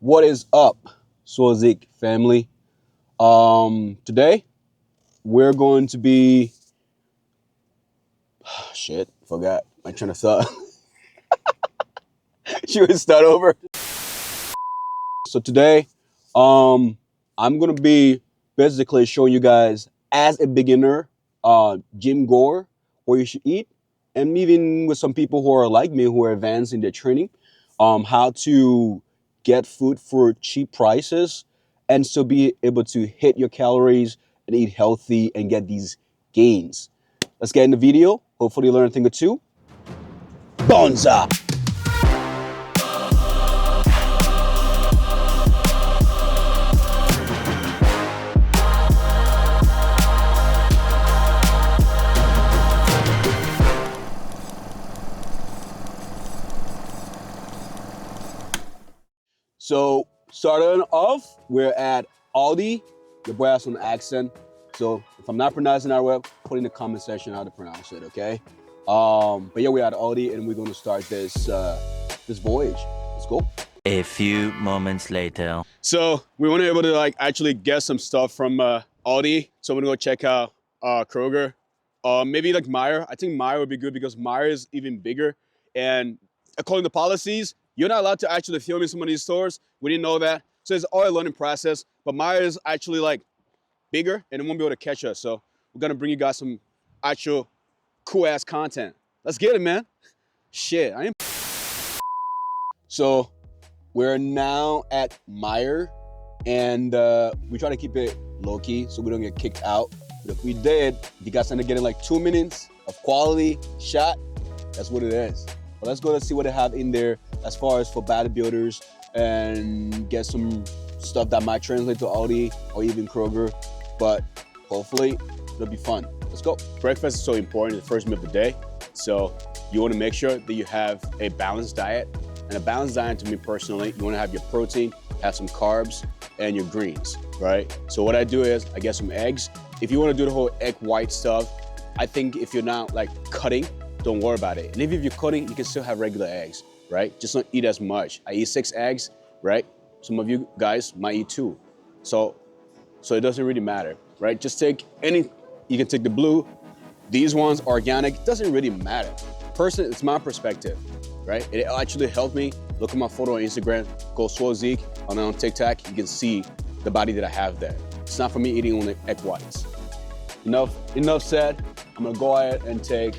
What is up, Swazik family? Today we're going to be shit. Forgot my train of thought. Should we start over? So today, I'm gonna be basically showing you guys as a beginner, gym goer, what you should eat, and even with some people who are like me who are advanced in their training, how to get food for cheap prices and still be able to hit your calories and eat healthy and get these gains. Let's get in the video. Hopefully, you learn a thing or two. Bonza! So starting off, we're at Aldi. Your boy has some accent. So if I'm not pronouncing that well, put in the comment section how to pronounce it, okay? But yeah, we're at Aldi and we're gonna start this voyage. Let's go. A few moments later. So we weren't able to actually get some stuff from Aldi. So I'm gonna go check out Kroger. Maybe like Meijer. I think Meijer would be good because Meijer is even bigger. And according to policies, you're not allowed to actually film in some of these stores. We didn't know that. So it's all a learning process. But Meijer is actually like bigger and it won't be able to catch us. So we're gonna bring you guys some actual cool ass content. Let's get it, man. Shit, I am. So we're now at Meijer and we try to keep it low key so we don't get kicked out. But if we did, you guys end up getting like 2 minutes of quality shot. That's what it is. But let's go and see what they have in there as far as for bodybuilders and get some stuff that might translate to Aldi or even Kroger. But hopefully it'll be fun. Let's go. Breakfast is so important, the first meal of the day. So you want to make sure that you have a balanced diet. And a balanced diet to me personally, you want to have your protein, have some carbs, and your greens, right? So what I do is I get some eggs. If you want to do the whole egg white stuff, I think if you're not like cutting, don't worry about it. And if you're cutting, you can still have regular eggs, right? Just don't eat as much. I eat 6 eggs, right? Some of you guys might eat 2. So it doesn't really matter, right? Just take any, you can take the blue. These ones, organic, doesn't really matter. Personally, it's my perspective, right? It actually helped me. Look at my photo on Instagram, go Swazik, on TikTok, you can see the body that I have there. It's not for me eating only egg whites. Enough said. I'm gonna go ahead and take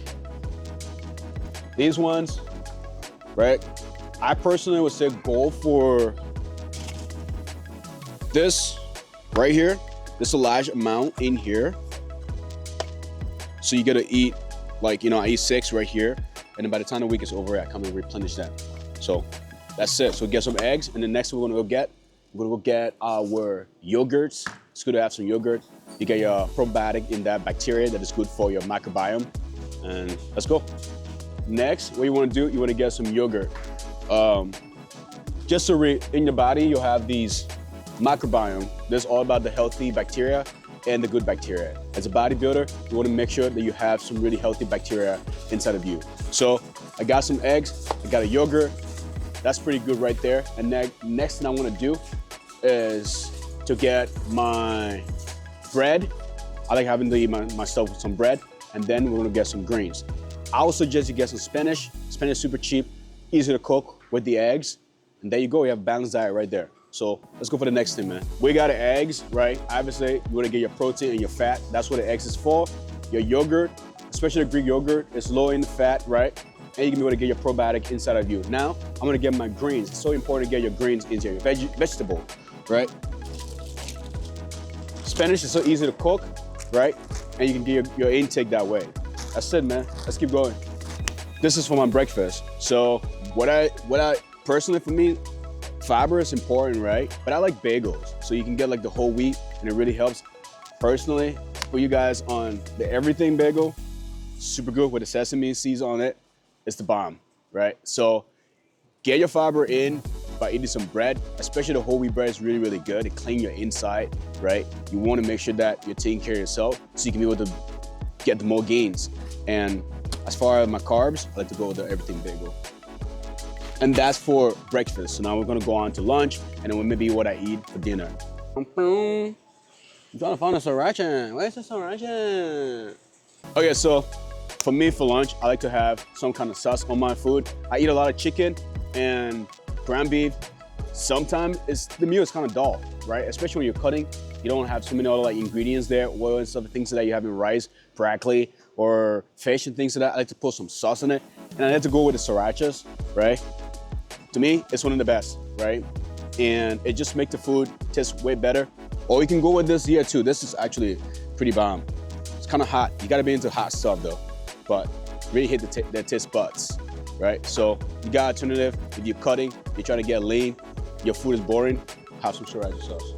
these ones, right? I personally would say go for this right here, this a large amount in here. So you gotta eat, like, I eat 6 right here, and then by the time the week is over, I come and replenish that. So that's it. So get some eggs, and the next we're gonna go get our yogurts. It's good to have some yogurt. You get your probiotic in that bacteria that is good for your microbiome. And let's go. Next, what you wanna do, you wanna get some yogurt. Just so in your body, you'll have these microbiome. This is all about the healthy bacteria and the good bacteria. As a bodybuilder, you wanna make sure that you have some really healthy bacteria inside of you. So I got some eggs, I got a yogurt. That's pretty good right there. And next thing I wanna do is to get my bread. I like having to eat my stuff with some bread. And then we're gonna get some greens. I would suggest you get some spinach. Spinach is super cheap, easy to cook with the eggs. And there you go, you have a balanced diet right there. So let's go for the next thing, man. We got the eggs, right? Obviously, you wanna get your protein and your fat. That's what the eggs is for. Your yogurt, especially the Greek yogurt, is low in fat, right? And you can be able to get your probiotic inside of you. Now, I'm gonna get my greens. It's so important to get your greens into your vegetable, right? Spinach is so easy to cook, right? And you can get your intake that way. That's it, man. Let's keep going. This is for my breakfast. So what I personally, for me, fiber is important, right? But I like bagels. So you can get like the whole wheat and it really helps. Personally, for you guys on the everything bagel, super good with the sesame seeds on it. It's the bomb, right? So get your fiber in by eating some bread, especially the whole wheat bread is really, really good. It cleans your inside, right? You wanna make sure that you're taking care of yourself so you can be able to get the more gains. And as far as my carbs, I like to go with the everything bagel. And that's for breakfast. So now we're gonna go on to lunch, and then maybe what I eat for dinner. I'm trying to find a sriracha. Where's the sriracha? Okay, so for me for lunch, I like to have some kind of sauce on my food. I eat a lot of chicken and ground beef. Sometimes the meal is kind of dull, right? Especially when you're cutting, you don't have so many other like ingredients there, oil and stuff, things that you have in rice, broccoli, or fish and things like that. I like to put some sauce in it, and I like to go with the srirachas, right? To me, it's one of the best, right? And it just makes the food taste way better. Or you can go with this here too. This is actually pretty bomb. It's kind of hot. You gotta be into hot stuff though, but really hit the taste buds, right? So you got alternative. If you're cutting, you're trying to get lean, your food is boring, have some sriracha sauce.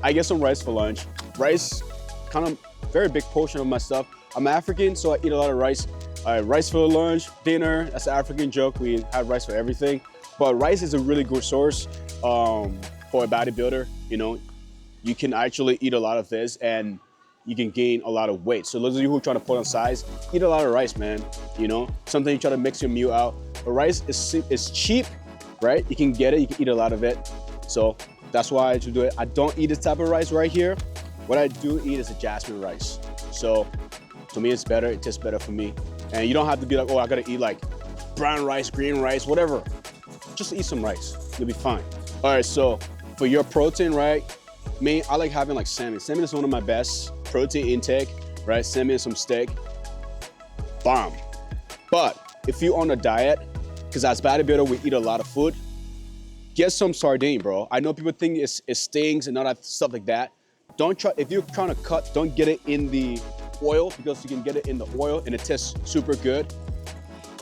I get some rice for lunch. Rice, kind of very big portion of my stuff. I'm African, so I eat a lot of rice. Rice for lunch, dinner, that's an African joke. We have rice for everything. But rice is a really good source for a bodybuilder. You know, you can actually eat a lot of this and you can gain a lot of weight. So those of you who are trying to put on size, eat a lot of rice, man. You know, sometimes you try to mix your meal out. But rice is cheap, right? You can get it, you can eat a lot of it. So that's why I do it. I don't eat this type of rice right here. What I do eat is a jasmine rice. So to me, it's better, it tastes better for me. And you don't have to be like, oh, I gotta eat like brown rice, green rice, whatever. Just eat some rice, you'll be fine. All right, so for your protein, right? Me, I like having like salmon. Salmon is one of my best protein intake, right? Salmon and some steak, bomb. But if you're on a diet, because as bodybuilder, we eat a lot of food, get some sardine, bro. I know people think it stings and all that stuff like that. Don't try, if you're trying to cut, don't get it in the oil, because you can get it in the oil and it tastes super good.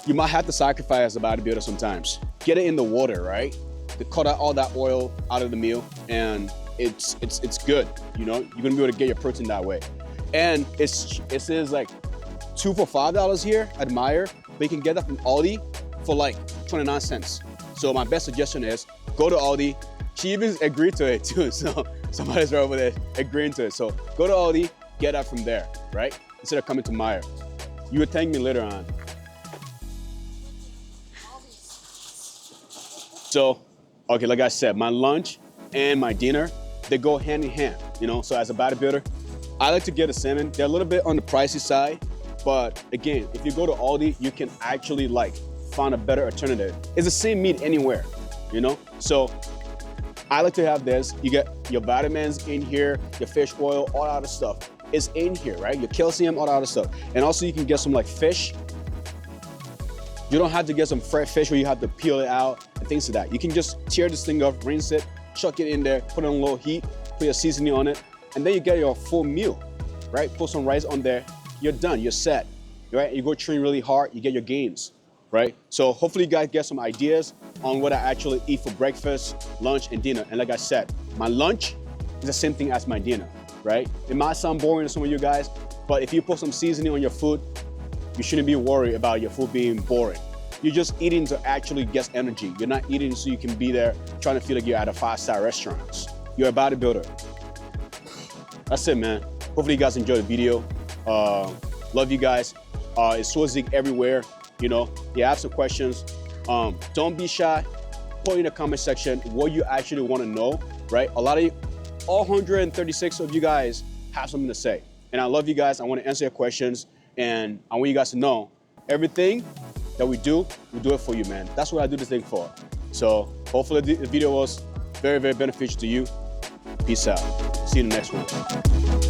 You might have to sacrifice as a bodybuilder sometimes. Get it in the water, right? To cut out all that oil out of the meal, and it's good. You know, you're gonna be able to get your protein that way. And it says like 2 for $5 here at Meijer, but you can get that from Aldi for like 29 cents. So my best suggestion is go to Aldi. She even agreed to it too, so somebody's right over there agreeing to it. So go to Aldi, get that from there, right? Instead of coming to Meijer. You would thank me later on. So, okay, like I said, my lunch and my dinner, they go hand in hand, you know? So as a bodybuilder, I like to get a salmon. They're a little bit on the pricey side, but again, if you go to Aldi, you can actually like find a better alternative. It's the same meat anywhere, you know? So I like to have this. You get your vitamins in here, your fish oil, all that other stuff is in here, right? Your calcium, all that other stuff. And also you can get some like fish. You don't have to get some fresh fish where you have to peel it out and things like that. You can just tear this thing up, rinse it, chuck it in there, put it on a little heat, put your seasoning on it, and then you get your full meal, right? Put some rice on there, you're done, you're set, right? You go train really hard, you get your gains, right? So hopefully you guys get some ideas on what I actually eat for breakfast, lunch, and dinner. And like I said, my lunch is the same thing as my dinner, right? It might sound boring to some of you guys, but if you put some seasoning on your food, you shouldn't be worried about your food being boring. You're just eating to actually get energy. You're not eating so you can be there trying to feel like you're at a 5-star restaurant. You're a bodybuilder. That's it, man. Hopefully you guys enjoyed the video. Love you guys. It's Swazig everywhere. You know, you have some questions. Don't be shy. Put in the comment section what you actually want to know, right? All 136 of you guys have something to say. And I love you guys. I want to answer your questions. And I want you guys to know everything that we do it for you, man. That's what I do this thing for. So hopefully the video was very, very beneficial to you. Peace out. See you in the next one.